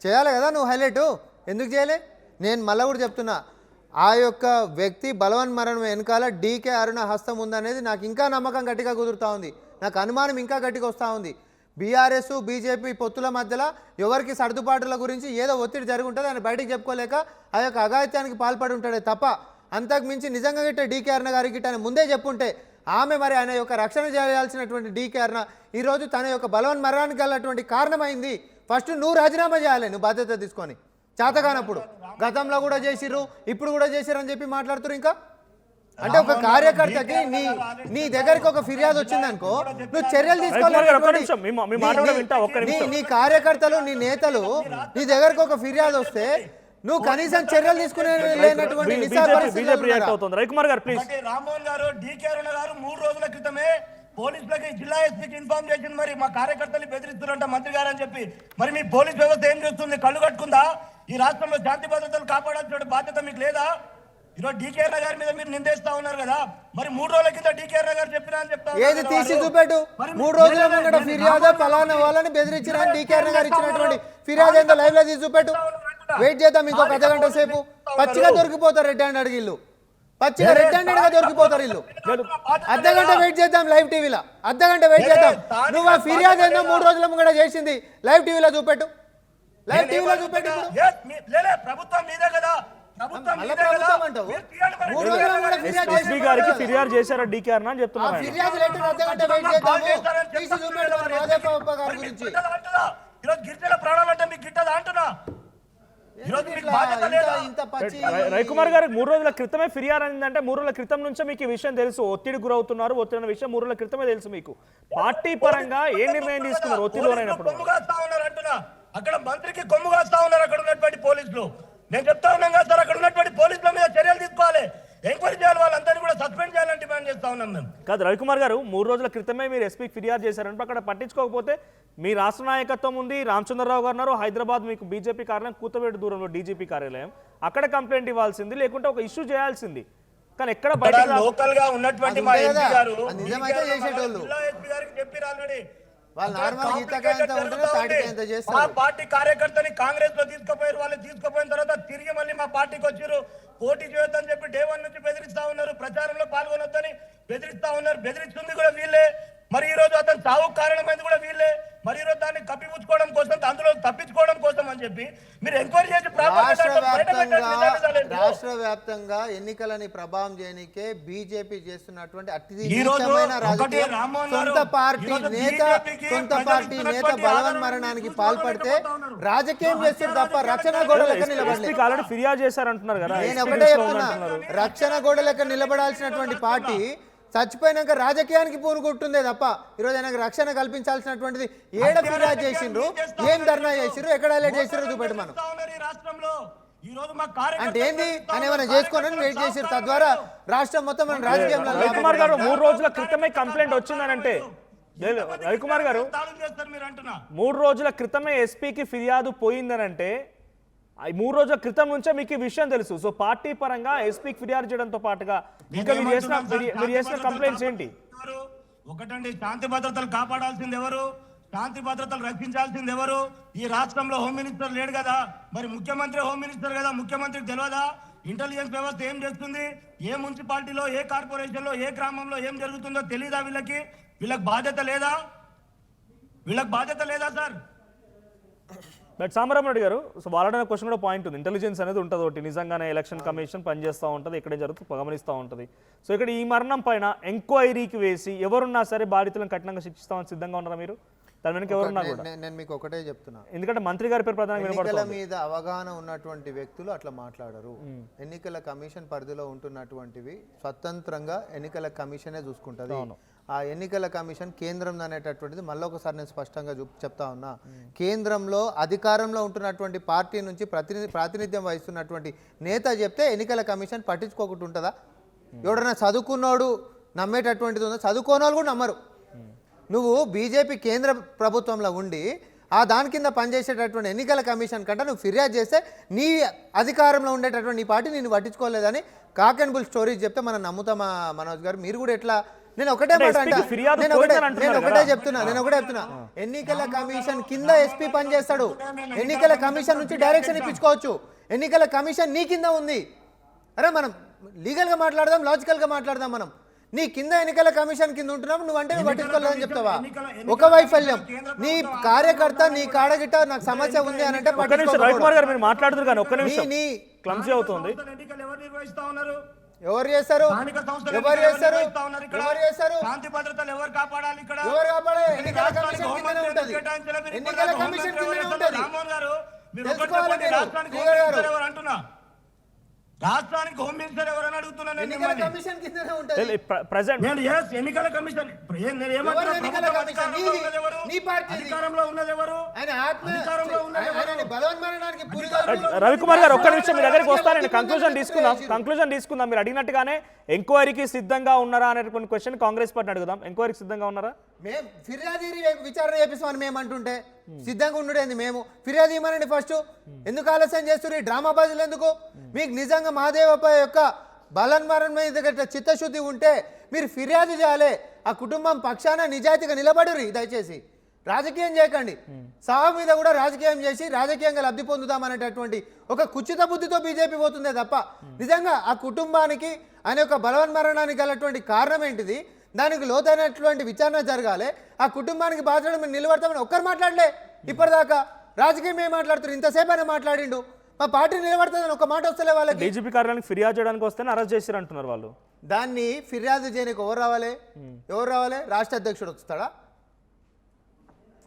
చేయాలి కదా నువ్వు హైలైట్ ఎందుకు చేయలే? నేను మళ్ళీ కూడా చెప్తున్నా, ఆ యొక్క వ్యక్తి బలవన్మరణం వెనకాల డీకే అరుణ హస్తం ఉందనేది నాకు ఇంకా నమ్మకం గట్టిగా కుదురుతూ ఉంది, నాకు అనుమానం ఇంకా గట్టిగా వస్తూ ఉంది. బీఆర్ఎస్ బీజేపీ పొత్తుల మధ్యలో ఎవరికి సర్దుబాటుల గురించి ఏదో ఒత్తిడి జరిగి ఉంటుంది, ఆయన బయటికి చెప్పుకోలేక ఆ యొక్క అఘాయిత్యానికి పాల్పడి ఉంటాడే తప్ప అంతకు మించి నిజంగా గిట్ట డీకే అరుణ గారికి గిట్ట ముందే చెప్పుంటే ఆమె మరి ఆయన యొక్క రక్షణ చేయాల్సినటువంటి డీకే అరుణ ఈరోజు తన యొక్క బలవన్మరణానికి గలటువంటి కారణమైంది. ఫస్ట్ నువ్వు రాజీనామా చేయాలి, నువ్వు బాధ్యత తీసుకొని. చేతగానప్పుడు గతంలో కూడా చేసిర్రు, ఇప్పుడు కూడా చేసిర్రు అని చెప్పి మాట్లాడుతున్నారు. ఇంకా అంటే ఒక కార్యకర్తకి నీ దగ్గరికి ఒక ఫిర్యాదు వచ్చిందనుకో, నువ్వు చర్యలు తీసుకోవాలి. నీ కార్యకర్తలు నీ నేతలు నీ దగ్గరకు ఒక ఫిర్యాదు వస్తే నువ్వు కనీసం చర్యలు తీసుకునే లేనటువంటి రవికుమార్ గారు ప్లీజ్. రామ్మోహన్ గారు డీకే అరుణ గారు 3 రోజుల క్రితమే పోలీసులకి జిల్లా ఎస్పీకి ఇన్ఫార్మ్ చేసింది. మరి మా కార్యకర్తలు బెదిరిస్తున్నారంట మంత్రి గారు అని చెప్పి. మరి మీ పోలీస్ వ్యవస్థ ఏం చేస్తుంది? కళ్ళు కట్టుకుందా? ఈ రాష్ట్రంలో శాంతి భద్రతలు కాపాడాల్సిన బాధ్యత మీకు లేదా? ఈరోజు డీకే అరుణ గారి మీద మీరు నిందేస్తా ఉన్నారు కదా, మరి 3 రోజుల కింద డీకే అరుణ గారు చెప్పినా అని చెప్తా ఏది తీసి చూపెట్టు. 3 రోజుల ముంగట ఫిర్యాదు పలానా వాళ్ళని బెదిరించిన డీకే అరుణ గారు ఇచ్చినటువంటి ఫిర్యాదు ఏందో లైవ్ లో తీసి చూపెట్టు. వెయిట్ చేద్దాం ఇంకొక అర్ధగంట సేపు. పచ్చిగా దొరికిపోతారు రెడ్ హ్యాండ్ అడిగి ఇల్లు, పచ్చిగా రెడ్ హ్యాండెడ్ గా దొరికిపోతారు ఇల్లు. అర్ధగంట వెయిట్ చేద్దాం లైవ్ టీవీలో, అర్ధగంట వెయిట్ చేద్దాం. నువ్వు ఆ ఫిర్యాదు ఏందో 3 రోజుల ముంగట చేసింది లైవ్ టీవీలో చూపెట్టు, లైవ్ టీవీలో చూపెట్టు. ప్రభుత్వం మీదే కదా, ఎస్పీ గారికి ఫిర్యాదు చేశారా డీకే అరుణ అని చెప్తున్నారు. ఫిర్యాదు లెటర్ అర్ధగంట వెయిట్ చేద్దాము, తీసి చూపెట్టు రాజప్ప గారి గురించి. ఈరోజు గిరిజన ప్రాణాలంటే మీకు గిట్టదా అంటున్నా. రవికుమార్ గారు 3 రోజుల క్రితమే ఫిర్యాదు అయిందంటే 3 రోజుల క్రితం నుంచే మీకు ఈ విషయం తెలుసు, ఒత్తిడి గురవుతున్నారు. ఒత్తిడి అనే విషయం 3 రోజుల క్రితమే తెలుసు మీకు. పార్టీ పరంగా ఏ నిర్ణయం తీసుకున్నారు ఒత్తిడిలోనైనప్పుడు? అక్కడ మంత్రికి కొమ్ము కాస్తా ఉన్నారు అక్కడ ఉన్నటువంటి పోలీసులు. నేను చెప్తా ఉన్నాం కదా సార్, అక్కడ ఉన్నటువంటి పోలీసుల మీద చర్యలు తీసుకోవాలి, ఎంక్వైరీ చేయాలి, వాళ్ళందరినీ కూడా సస్పెండ్ చేయాలని డిమాండ్ చేస్తా ఉన్నాం మేము. కాదు రవికుమార్ గారు, 3 రోజుల క్రితమే మీరు ఎస్పీకి ఫిర్యాదు చేశారంటే అక్కడ పట్టించుకోకపోతే మీ రాష్ట్ర నాయకత్వం ఉంది, రామచంద్రరావు గారు ఉన్నారు, హైదరాబాద్ మీకు బీజేపీ కార్యాలయం కూతవేటు దూరంలో డీజీపీ కార్యాలయం, అక్కడ కంప్లైంట్ ఇవ్వాల్సింది, లేకుంటే ఒక ఇష్యూ చేయాల్సింది. కానీ ఎక్కడ లోకల్ గా ఉన్నటువంటి మా ఎంపీ గారు జిల్లా ఎస్పీ గారికి చెప్పారు ఆల్రెడీ. మా పార్టీ కార్యకర్తని కాంగ్రెస్ లో తీసుకుపోయారు, వాళ్ళు తీసుకుపోయిన తర్వాత తిరిగి మళ్ళీ మా పార్టీకి వచ్చారు. పోటీ చేయొద్దని చెప్పి డే 1 నుంచి బెదిరిస్తా ఉన్నారు, ప్రచారంలో పాల్గొనొద్దని బెదిరిస్తా ఉన్నారు. బెదిరిస్తుంది కూడా వీళ్ళే. మరి ఈ రోజు అతను చావుకు కారణమైంది కూడా వీళ్ళే. మరి ఈ రోజు దాన్ని కప్పిపుచ్చుకోవడం కోసం, అందులో తప్పించుకోవడం కోసం అని చెప్పి మీరు ఎంక్వైరీ చేసి రాష్ట్ర వ్యాప్తంగా ఎన్నికలని ప్రభావం చేయనికే బీజేపీ చేస్తున్నటువంటి అత్యధికమైన రాజకీయం. సొంత పార్టీ నేత బలవన్మరణానికి పాల్పడితే రాజకీయం చేస్తారు తప్ప రక్షణ గోడ లెక్క నిలబడలేదు. ఫిర్యాదు చేశారంటున్నారు కదా, నేను ఒకటే చెప్తున్నా, రక్షణ గోడ లెక్క నిలబడాల్సినటువంటి పార్టీ చచ్చిపోయినాక రాజకీయానికి పూనుకుంటుందే తప్ప ఈరోజు ఆయనకు రక్షణ కల్పించాల్సినటువంటిది ఏడ ఫిర్యాదు చేసిండ్రు, ఏం ధర్నా చేసిండ్రు, ఎక్కడ హైలైట్ చేసిండ్రు చూపెట్టు. మనం అంటే ఏంది అని ఏమైనా చేసుకోనని వెయిట్ చేసారు, తద్వారా రాష్ట్రం మొత్తం మనం రాజకీయంలో. రవికుమార్ గారు 3 రోజుల క్రితమే కంప్లైంట్ వచ్చిందనంటే, రవికుమార్ గారు 3 రోజుల క్రితమే ఎస్పీకి ఫిర్యాదు పోయిందనంటే 3 రోజుల క్రితం నుంచే మీకు ఈ విషయం తెలుసు. సో పార్టీ పరంగా ఎస్పీకి ఫిర్యాదు చేయడంతో పాటుగా ఇంకా మీరు చేసిన కంప్లైంట్స్ ఏంటి? ఒకటండి, శాంతి భద్రతలు కాపాడాల్సింది ఎవరు? శాంతి భద్రతలు రక్షించాల్సింది ఎవరు? ఈ రాష్ట్రంలో హోమ్ మినిస్టర్ లేడు కదా, మరి ముఖ్యమంత్రి హోమ్ మినిస్టర్ కదా, ముఖ్యమంత్రికి తెలియదా ఇంటెలిజెన్స్ వ్యవస్థ ఏం చేస్తుంది? ఏ మున్సిపాలిటీలో, ఏ కార్పొరేషన్లో, ఏ గ్రామంలో ఏం జరుగుతుందో తెలీదా వీళ్ళకి? వీళ్ళకి బాధ్యత లేదా? వీళ్ళకి బాధ్యత లేదా సార్? బట్ సాంబరామరెడ్డి గారు, సో వాళ్ళ క్వశ్చన్ కూడా పాయింట్ ఉంది. ఇంటెలిజెన్స్ అనేది ఉంటుంది ఒకటి, నిజంగానే ఎలక్షన్ కమిషన్ పనిచేస్తూ ఉంటుంది, ఎక్కడేం జరుగుతుంది గమనిస్తూ ఉంటుంది. సో ఇక్కడ ఈ మరణం పైన ఎంక్వైరీకి వేసి ఎవరున్నా సరే బాధితులను కఠినంగా శిక్షిస్తామని సిద్ధంగా ఉన్నారా మీరు? దాని వెనక ఎవరున్నా కూడా నేను మీకు ఒకటే చెప్తున్నా, ఎందుకంటే మంత్రి గారి పేరు ప్రధానంగా ఎన్నికల మీద అవగాహన ఉన్నటువంటి వ్యక్తులు అట్లా మాట్లాడరు. ఎన్నికల కమిషన్ పరిధిలో ఉంటున్నటువంటివి స్వతంత్రంగా ఎన్నికల కమిషనే చూసుకుంటుంది. ఆ ఎన్నికల కమిషన్ కేంద్రం అనేటటువంటిది మళ్ళీ ఒకసారి నేను స్పష్టంగా చెప్తా ఉన్నా, కేంద్రంలో అధికారంలో ఉంటున్నటువంటి పార్టీ నుంచి ప్రాతినిధ్యం వహిస్తున్నటువంటి నేత చెప్తే ఎన్నికల కమిషన్ పట్టించుకోకుండా ఉంటుందా? ఎవడన్నా చదువుకున్నోడు నమ్మేటటువంటిది ఉందో, చదువుకోని వాళ్ళు కూడా నమ్మరు. నువ్వు బీజేపీ కేంద్ర ప్రభుత్వంలో ఉండి ఆ దాని కింద పనిచేసేటటువంటి ఎన్నికల కమిషన్ కంటే నువ్వు ఫిర్యాదు చేస్తే నీ అధికారంలో ఉండేటటువంటి నీ పార్టీ నేను పట్టించుకోలేదని కాక్ అండ్ బుల్ స్టోరీస్ చెప్తే మనం నమ్ముతామా? మనోజ్ గారు, మీరు కూడా ఎట్లా నేను ఒకటే అంటే మాట SP కి అంటా. ఫిర్యాదు నేను ఒకటే పోయిందని అంటున్నారు నేను ఒకటే కదా. చెప్తున్నా ఎన్నికల కమిషన్ కింద ఎస్పీ పనిచేస్తాడు. ఎన్నికల కమిషన్ నుంచి డైరెక్షన్ ఇప్పించుకోవచ్చు. ఎన్నికల కమిషన్ నీ కింద ఉంది. అరే మనం లీగల్ గా మాట్లాడదాం, లాజికల్ గా మాట్లాడదాం. మనం నీ కింద ఎన్నికల కమిషన్ కింద ఉంటున్నావు, నువ్వు అంటే నువ్వు పట్టించుకోలేదని చెప్తావా? ఒక వైఫల్యం నీ కార్యకర్త నీ కాడగిట్ట నాకు సమస్య ఉంది అని అంటే ఒక్క నిమిషం రవికుమార్ గారు మీరు మాట్లాడుతున్నారు కానీ ఒక్క నిమిషం నీ క్లమ్సీ అవుతుంది. ఎన్నికలు ఎవరు నిర్వహిస్తా ఉన్నారు? ఎవరు చేస్తారు? స్థానిక సంస్థలు ఎవరు చేస్తారు? నిర్వహిస్తా ఉన్నారు ఇక్కడ? ఎవరు చేస్తారు? శాంతి భద్రతలు ఎవరు కాపాడాలి ఇక్కడ? ఎవరు కాపాడే? ఇది ఎన్నికల రాష్ట్రానికి కమిషన్ కిందనే హోంమంత్రి ఉంటది. కేటాయించాలి. మీరు ఎన్నికల ఇప్పుడు కమిషన్ హోంమంత్రి కిందనే ఎవరు ఉంటది. రామ్మోహన్ గారు మీరు ఒకటి తెలుసుకోవాలి చెప్పండి. మీరు. రాష్ట్రానికి శ్రీధర్ హోమ్ గారు. మినిస్టర్ ఎవరు అంటున్నా? రాష్ట్రానికి హోమ్ మినిస్టర్ ఎవరని అడుగుతున్నాను నేను ఎన్నికల మిమ్మల్ని. కమిషన్ కిందనే ఉంటది. ప్రజెంట్ నేను yes, ఎన్నికల కమిషన్ నేను ఏమంటున్నా? ఎవరు ఎన్నికల ప్రభుత్వం కమిషన్? అధికారంలో నీది. ఉన్నది ఎవరు? నీ పార్టీది. అధికారంలో ఉన్నది ఎవరు? ఆయన ఆత్మ అధికారంలో ఉన్నది ఎవరు? ఆయనని బలవన్మరణానికి పురిగొల్పు. రవికుమార్ గారు ఒక్క నిమిషం మీ దగ్గరికి వస్తాను. నేను కంక్లూజన్ తీసుకుందాం. మీరు అడిగినట్టుగానే ఎంక్వైరీకి సిద్ధంగా ఉన్నారా అనేటువంటి క్వశ్చన్ కాంగ్రెస్ పార్టీ అడుగుదాం. ఎంక్వైరీకి సిద్ధంగా ఉన్నారా? మేము ఫిర్యాదు విచారణ చేపిస్తామని మేము అంటుంటే సిద్ధంగా ఉండేది. మేము ఫిర్యాదు ఇవ్వమనండి ఫస్ట్. ఎందుకు ఆలస్యం చేస్తున్నారు? ఈ డ్రామా బాజులు ఎందుకు? మీకు నిజంగా మహాదేవప్ప యొక్క బలన్మరణం మీద చిత్తశుద్ధి ఉంటే మీరు ఫిర్యాదు చేయాలి. ఆ కుటుంబం పక్షాన నిజాయితీగా నిలబడుర్రి. దయచేసి రాజకీయం చేయకండి. సాగు మీద కూడా రాజకీయం చేసి రాజకీయంగా లబ్ధి పొందుదామనేటటువంటి ఒక కుచిత బుద్ధితో బీజేపీ పోతుందే తప్ప నిజంగా ఆ కుటుంబానికి ఆయన యొక్క బలవన్మరణానికి గలటువంటి కారణం ఏంటిది, దానికి లోతైనటువంటి విచారణ జరగాలి. ఆ కుటుంబానికి బాధ్యత మీరు నిలబడతామని ఒక్కరు మాట్లాడలే ఇప్పటిదాకా. రాజకీయం ఏం మాట్లాడుతున్నారు? ఇంతసేపు అయినా మాట్లాడిండు. మా పార్టీ నిలబడుతుందని ఒక మాట వస్తలే వాళ్ళకి. డీజీపీ కార్యాలయానికి ఫిర్యాదు చేయడానికి వస్తేనే అరెస్ట్ చేశారు అంటున్నారు వాళ్ళు. దాన్ని ఫిర్యాదు చేయడానికి ఎవరు రావాలి? రాష్ట్ర అధ్యక్షుడు వస్తాడా?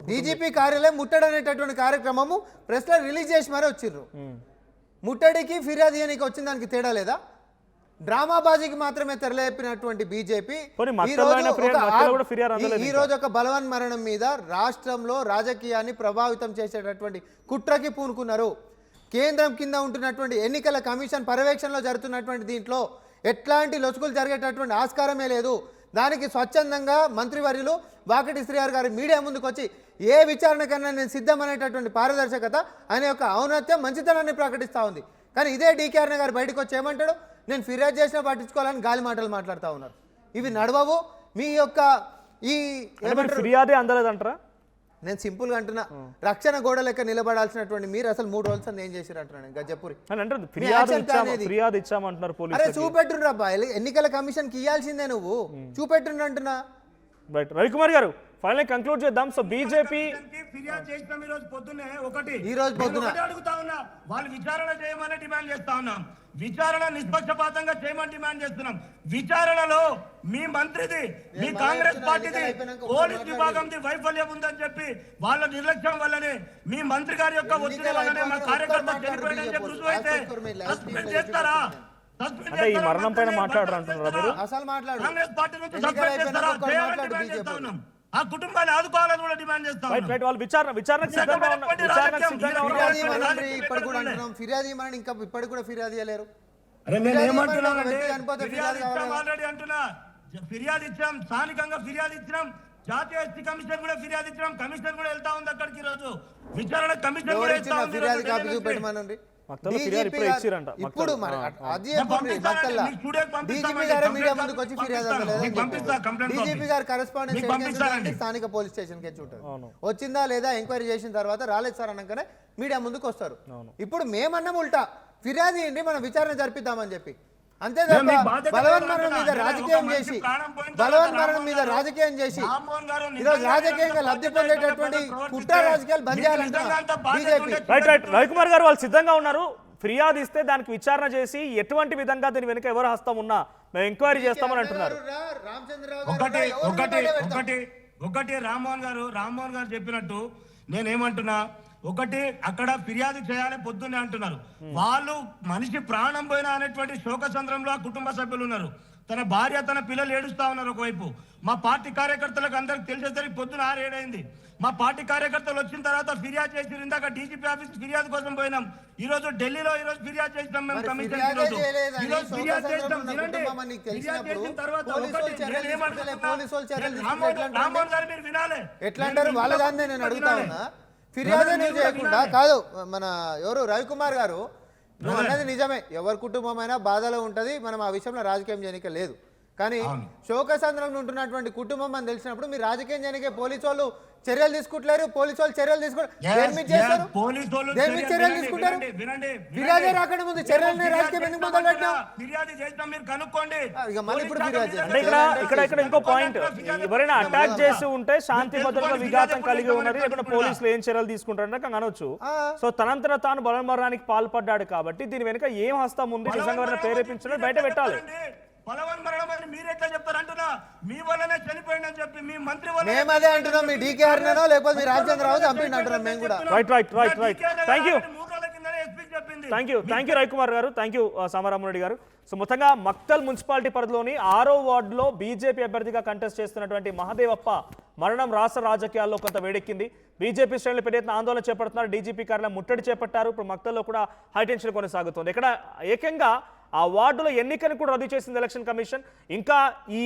డీజీపీ కార్యాలయం ముట్టడనేటటువంటి కార్యక్రమము ప్రెస్లో రిలీజ్ చేసి మరీ వచ్చిర్రు. ముట్టడికి ఫిర్యాదు చేయడానికి వచ్చిన దానికి తేడా లేదా? డ్రామాబాజీకి మాత్రమే తెరలేపినటువంటి బీజేపీ ఈ రోజు ఒక బలవన్ మరణం మీద రాష్ట్రంలో రాజకీయాన్ని ప్రభావితం చేసేటటువంటి కుట్రకి పూనుకున్నారు. కేంద్రం కింద ఉంటున్నటువంటి ఎన్నికల కమిషన్ పర్యవేక్షణలో జరుగుతున్నటువంటి దీంట్లో ఎట్లాంటి లొసుగులు జరిగేటటువంటి ఆస్కారమే లేదు. దానికి స్వచ్ఛందంగా మంత్రివర్యులు వాకటి శ్రీహరి గారు మీడియా ముందుకు వచ్చి ఏ విచారణకన్నా నేను సిద్ధమనేటటువంటి పారదర్శకత ఆయన యొక్క ఔన్నత్యం మంచితనాన్ని ప్రకటిస్తూ ఉంది. కానీ ఇదే డీకేఆర్ గారు బయటకు వచ్చి ఏమంటాడు? నేను ఫిర్యాదు చేసినా పట్టించుకోవాలని గాలి మాటలు మాట్లాడుతూ ఉన్నారు. ఇవి నడవవు. మీ యొక్క ఈ ఫిర్యాదే అందలేదంటారా? నేను సింపుల్గా అంటున్నా, రక్షణ గోడ లెక్క నిలబడాల్సినటువంటి మీరు అసలు 3 రోజులు ఏం చేశారు అంటున్నాను గజ్జపూరి. ఫిర్యాదు ఇచ్చామంటున్నారు అరే పోలీసులు. చూపెట్టుండ్రు అబ్బా, ఎన్నికల కమిషన్ కి ఇవ్వాల్సిందే, నువ్వు చూపెట్టుండ్రు అంటున్నా. రైట్ రవికుమార్ గారు ఫైనల్ కంక్లూడ్ చేద్దాం. సో బీజేపీ ఫిర్యాదు చేసినాం ఈ రోజు పొద్దున్నే. ఈ రోజు పొద్దున అడుగుతా ఉన్నా, వాళ్ళు విచారణ చేయమని డిమాండ్ చేస్తా ఉన్నాం. విచారణ నిష్పక్షపాతంగా చేయమని డిమాండ్ చేస్తున్నాం. విచారణలో మీ మంత్రిది, మీ కాంగ్రెస్ పార్టీది, పోలీస్ విభాగంది వైఫల్యం ఉందని చెప్పి వాళ్ళ నిర్లక్ష్యం వల్లనే మీ మంత్రి గారి యొక్క ఒత్తిడి వల్లనే మా కార్యకర్త చనిపోయాడని చెప్పి రుజువు అయితే సస్పెండ్ చేస్తారా? అంటే ఈ మరణం పైన మాట్లాడరు అంటున్నారా మీరు? అసలు మాట్లాడు. కాంగ్రెస్ పార్టీ నుంచి సస్పెండ్ చేస్తారా? చేయాలని డిమాండ్ చేస్తా ఉన్నాం. ఆ కుటుంబాన్ని ఆదుకోవాలని కూడా డిమాండ్ చేస్తాం. వాళ్ళు విచారణకు సిద్ధంగా ఉన్నారు. ఇప్పుడు కూడా అంటున్నాం ఫిర్యాదు ఇవ్వమని, ఇంకా ఇప్పటికి కూడా ఫిర్యాదు చేయలేరు. ఆల్రెడీ అంటున్నా ఫిర్యాదు ఇచ్చాం, స్థానికంగా ఫిర్యాదు ఇచ్చినాం, జాతీయ ఎస్టీ కమిషన్ కూడా ఫిర్యాదు ఇచ్చినాం. కమిషన్ కూడా వెళ్తా ఉంది అక్కడికి. ఈ రోజు విచారణ కమిషన్ కూడా వెళ్తా ఉంది. ఫిర్యాదు కాపీ చూపెట్టమనండి. ఇప్పుడు మరి అది డీజీపీ గారు మీడియా ముందుకు వచ్చి ఫిర్యాదు డీజీపీ గారు కరెస్పాండెంట్ స్థానిక పోలీస్ స్టేషన్ కి చూంటారు. వచ్చిందా లేదా ఎంక్వైరీ చేసిన తర్వాత రాలేదు సార్ అనగానే మీడియా ముందుకు వస్తారు. ఇప్పుడు మేమన్నా ఉల్టా ఫిర్యాదు ఏంటి, మనం విచారణ జరిపిద్దామని చెప్పి అంతే తప్ప బలవన్మరణం మీద రాజకీయం చేసి ఈరోజు రాజకీయంగా లబ్ధి పొందేటటువంటి కుట్ర రాజకీయాలు బంద్ చేయాలంటున్నారు బీజేపీ. రవికుమార్ గారు వాళ్ళు సిద్ధంగా ఉన్నారు. ఫిర్యాదు ఇస్తే దానికి విచారణ చేసి ఎటువంటి విధంగా దీని వెనుక ఎవరు హస్తం ఉన్నా మేము ఎంక్వైరీ చేస్తామని అంటున్నారు. ఒకటి రామ్మోహన్ గారు చెప్పినట్టు నేనేమంటున్నా, ఒకటి అక్కడ ఫిర్యాదు చేయాలి పొద్దున్నే అంటున్నారు. వాళ్ళు మనిషి ప్రాణం పోయినా అనేటువంటి శోకచంద్రంలో ఆ కుటుంబ సభ్యులు ఉన్నారు. తన భార్య తన పిల్లలు ఏడుస్తా ఉన్నారు. ఒకవైపు మా పార్టీ కార్యకర్తలకు అందరికి తెలిసేసరికి పొద్దున 6-7 అయింది. మా పార్టీ కార్యకర్తలు వచ్చిన తర్వాత ఫిర్యాదు చేసి ఇందాక డీజీపీ ఆఫీస్ ఫిర్యాదు కోసం పోయినాం. ఈ రోజు ఢిల్లీలో ఫిర్యాదు చేసినాం మేము కమిషన్. రామ్మోహన్ గారు మీరు వినాలి. ఎట్లా అంటారు వాళ్ళ దాన్ని నేను అడుగుతా ఉన్నా. ఫిర్యాదు చేయకుండా కాదు. మన ఎవరు రవికుమార్ గారు నువ్వు అన్నది నిజమే. ఎవరి కుటుంబమైనా బాధలో ఉంటుంది. మనం ఆ విషయంలో రాజకీయం చేయడానికి లేదు. కానీ శోకసంద్రంలో ఉంటున్నటువంటి కుటుంబం అని తెలిసినప్పుడు మీరు రాజకీయం చేయడానికి పోలీసు వాళ్ళు చర్యలు తీసుకుంటలేరు. పోలీసు వాళ్ళు చర్యలు తీసుకుంటారు. చర్యలు తీసుకుంటారు. ఫిర్యాదు రాకుండా ముందు చర్యలు రాజకీయం ఎందుకు మొదలు పెట్టినాం? ఫిర్యాదు చేస్తాం, మీరు కనుక్కోండి. ఇక మళ్ళీ ఇప్పుడు ఫిర్యాదు చేస్తాం. అంటే ఇక్కడ ఇంకో పాయింట్, ఎవరైనా అటాక్ చేసి ఉంటే శాంతి భద్రతల విఘాతం కలిగి ఉన్నది, లేకుంటే పోలీసులు ఏం చర్యలు తీసుకుంటారని అనొచ్చు. సో తనంతట తాను బలవన్మరణానికి పాల్పడ్డాడు కాబట్టి దీని వెనుక ఏం హస్తం ఉంది, నిజంగా ప్రేరేపించడం బయట పెట్టాలి. బలవన్ మరణం అని మీరు ఎట్లా చెప్తారు అంటున్నా? మీ వల్లనే చనిపోయిందని చెప్పి మీ మంత్రి వల్ల మేము అదే అంటున్నాం. మీ డీకే హరినో లేకపోతే మీ రామచంద్రరావు చంపిండి అంటున్నాం మేము కూడా. రైట్. Thank you. 3 రోజుల కిందనే ఎస్పీకి చెప్పింది. థ్యాంక్ యూ రవికుమార్ గారు, థ్యాంక్ యూ సామరామరెడ్డి గారు. సో మొత్తంగా మక్తల్ మున్సిపాలిటీ పరిధిలోని 6వ వార్డులో బీజేపీ అభ్యర్థిగా కంటెస్ట్ చేస్తున్నటువంటి మహదేవప్ప మరణం రాష్ట్ర రాజకీయాల్లో కొంత వేడెక్కింది. బీజేపీ శ్రేణులు పెద్ద ఎత్తున ఆందోళన చేపడుతున్నారు. డీజీపీ కార్యాలయం ముట్టడి చేపట్టారు. ఇప్పుడు మక్తల్లో కూడా హైటెన్షన్ కొనసాగుతుంది. ఇక్కడ ఏకంగా ఆ వార్డులో ఎన్నికను కూడా రద్దు చేసింది ఎలక్షన్ కమిషన్. ఇంకా ఈ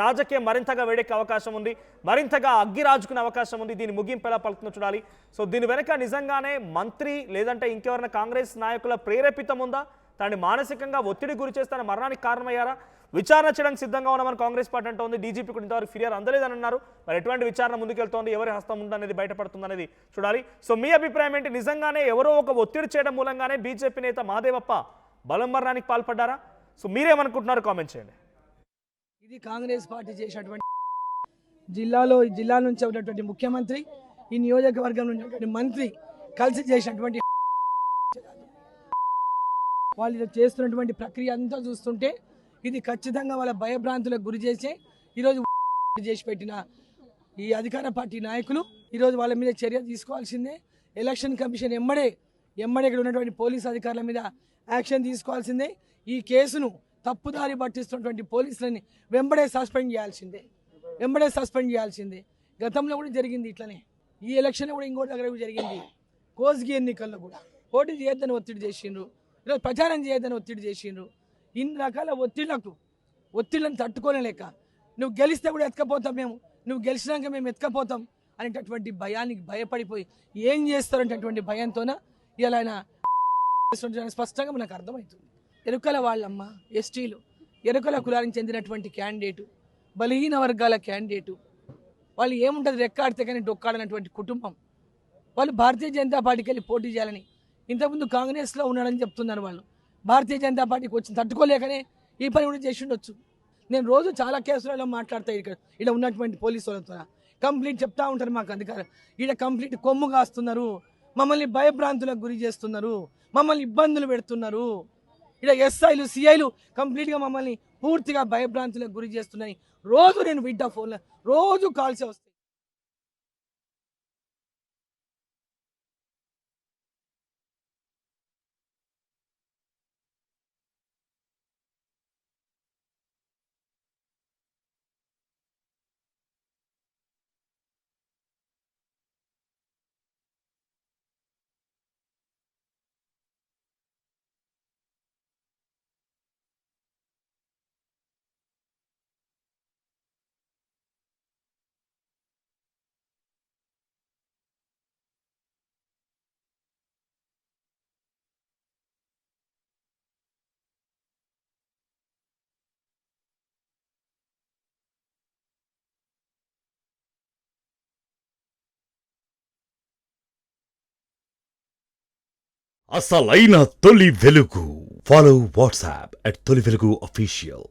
రాజకీయం మరింతగా వేడెక్కే అవకాశం ఉంది, మరింతగా అగ్గి రాజుకునే అవకాశం ఉంది. దీని ముగింపు ఎలా పలుకుతుందో చూడాలి. సో దీని వెనక నిజంగానే మంత్రి లేదంటే ఇంకెవరైనా కాంగ్రెస్ నాయకుల ప్రేరేపితం ఉందా? దాన్ని మానసికంగా ఒత్తిడి గురి చేస్తే తన మరణానికి కారణమయ్యారా? విచారణ చేయడానికి సిద్ధంగా ఉన్నామని కాంగ్రెస్ పార్టీ అంటోంది. డీజీపీ కూడా ఇంతవరకు ఫిర్యాదు అందలేదని అన్నారు. మరి ఎటువంటి విచారణ ముందుకెళ్తోంది, ఎవరి హస్తం ఉందనేది బయటపడుతుంది అనేది చూడాలి. సో మీ అభిప్రాయం ఏంటి? నిజంగానే ఎవరో ఒక ఒత్తిడి చేయడం మూలంగానే బీజేపీ నేత మహదేవప్ప బలం మరణానికి పాల్పడ్డారా? సో మీరేమనుకుంటున్నారు కామెంట్ చేయండి. ఇది కాంగ్రెస్ పార్టీ చేసినటువంటి జిల్లా నుంచి ఉన్నటువంటి ముఖ్యమంత్రి, ఈ నియోజకవర్గం నుంచి ఉన్నటువంటి మంత్రి కలిసి చేసినటువంటి వాళ్ళు చేస్తున్నటువంటి ప్రక్రియ అంతా చూస్తుంటే ఇది ఖచ్చితంగా వాళ్ళ భయభ్రాంతులకు గురి చేసి ఈరోజు చేసి పెట్టిన ఈ అధికార పార్టీ నాయకులు ఈరోజు వాళ్ళ మీద చర్య తీసుకోవాల్సిందే. ఎలక్షన్ కమిషన్ ఎమ్మడే ఇక్కడ ఉన్నటువంటి పోలీసు అధికారుల మీద యాక్షన్ తీసుకోవాల్సిందే. ఈ కేసును తప్పుదారి పట్టిస్తున్నటువంటి పోలీసులని వెంబడే సస్పెండ్ చేయాల్సిందే. గతంలో కూడా జరిగింది ఇట్లనే. ఈ ఎలక్షన్ కూడా ఇంకోటి దగ్గర జరిగింది. కోస్గి ఎన్నికల్లో కూడా పోటీ చేయొద్దని ఒత్తిడి చేసిండ్రు, ఈరోజు ప్రచారం చేయొద్దని ఒత్తిడి చేసిండ్రు. ఇన్ని రకాల ఒత్తిళ్లను తట్టుకోలేక నువ్వు గెలిస్తే కూడా ఎత్తుకపోతాం, నువ్వు గెలిచినాక మేము ఎత్తుకపోతాం అనేటటువంటి భయానికి భయపడిపోయి ఏం చేస్తారంటటువంటి భయంతోన ఇలా ఆయన స్పష్టంగా మనకు అర్థమవుతుంది. ఎరుకల వాళ్ళమ్మ, ఎస్టీలు, ఎరుకల కులానికి చెందినటువంటి క్యాండిడేటు, బలహీన వర్గాల క్యాండిడేటు, వాళ్ళు ఏముంటుంది రెక్కాడితే కానీ డొక్కాడనటువంటి కుటుంబం, వాళ్ళు భారతీయ జనతా పార్టీకి వెళ్ళి పోటీ చేయాలని ఇంతకుముందు కాంగ్రెస్లో ఉన్నాడని చెప్తున్నారు. వాళ్ళు భారతీయ జనతా పార్టీకి వచ్చి తట్టుకోలేకనే ఈ పని కూడా చేసి ఉండొచ్చు. నేను రోజు చాలా కేసులలో మాట్లాడతా ఇక్కడ ఉన్నటువంటి పోలీసు వాళ్ళతో కంప్లీట్ చెప్తా ఉంటారు మాకు అధికారం. ఇక్కడ కంప్లీట్ కొమ్ము కాస్తున్నారు, మమ్మల్ని భయభ్రాంతులకు గురి చేస్తున్నారు, మమ్మల్ని ఇబ్బందులు పెడుతున్నారు. ఇక్కడ ఎస్ఐలు సిఐలు కంప్లీట్గా మమ్మల్ని పూర్తిగా భయభ్రాంతులకు గురి చేస్తున్నాయి. రోజు నేను విడ్డా ఫోన్లో రోజు కాల్సే వస్తాయి. అసలైన తొలి వెలుగు. ఫాలో వాట్సాప్ @తొలి వెలుగు official.